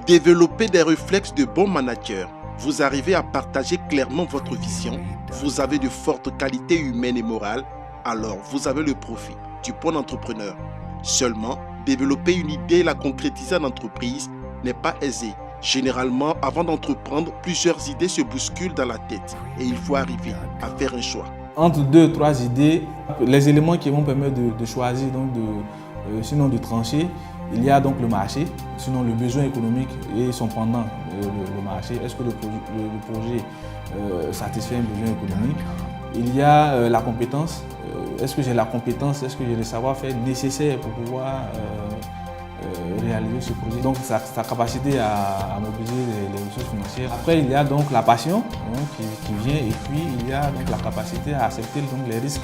Développez des réflexes de bon manager. Vous arrivez à partager clairement votre vision. Vous avez de fortes qualités humaines et morales. Alors, vous avez le profil du bon entrepreneur. Seulement, développer une idée et la concrétiser en entreprise n'est pas aisé. Généralement, avant d'entreprendre, plusieurs idées se bousculent dans la tête et il faut arriver à faire un choix. Entre deux, trois idées, les éléments qui vont permettre de choisir, donc sinon de trancher, il y a donc le marché, sinon le besoin économique et son pendant, le marché. Est-ce que le projet satisfait un besoin économique? Il y a la compétence. Est-ce que j'ai la compétence, est-ce que j'ai le savoir-faire nécessaire pour pouvoir réaliser ce projet? Donc sa capacité à mobiliser les ressources financières. Après, il y a donc la passion qui vient, et puis il y a donc la capacité à accepter donc les risques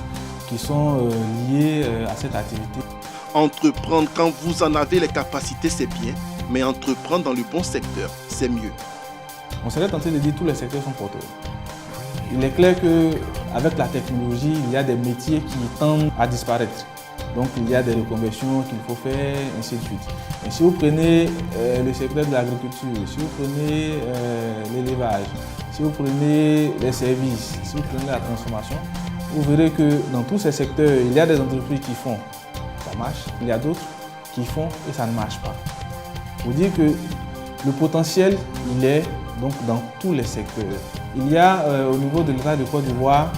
qui sont liés à cette activité. Entreprendre quand vous en avez les capacités, c'est bien, mais entreprendre dans le bon secteur, c'est mieux. On serait tenté de dire que tous les secteurs sont porteurs. Il est clair qu'avec la technologie, il y a des métiers qui tendent à disparaître. Donc il y a des reconversions qu'il faut faire, ainsi de suite. Et si vous prenez le secteur de l'agriculture, si vous prenez l'élevage, si vous prenez les services, si vous prenez la transformation, vous verrez que dans tous ces secteurs, il y a des entreprises qui font, ça marche, il y a d'autres qui font et ça ne marche pas. Pour dire que le potentiel, il est donc dans tous les secteurs. Il y a au niveau de l'État de Côte d'Ivoire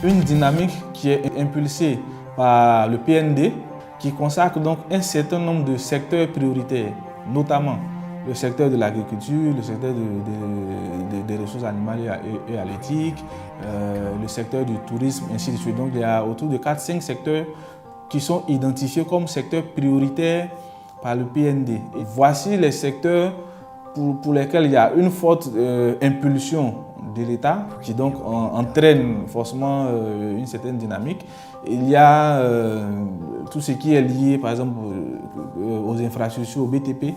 une dynamique qui est impulsée par le PND qui consacre donc un certain nombre de secteurs prioritaires, notamment le secteur de l'agriculture, le secteur des ressources animales et halieutiques, le secteur du tourisme, ainsi de suite. Donc il y a autour de 4-5 secteurs qui sont identifiés comme secteurs prioritaires par le PND. Et voici les secteurs pour lesquels il y a une forte impulsion de l'État qui donc entraîne forcément une certaine dynamique. Il y a tout ce qui est lié par exemple aux infrastructures, au BTP,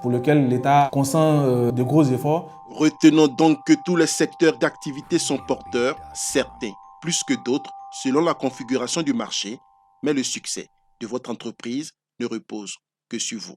pour lequel l'État consent de gros efforts. Retenons donc que tous les secteurs d'activité sont porteurs, certains plus que d'autres, selon la configuration du marché, mais le succès de votre entreprise ne repose que sur vous.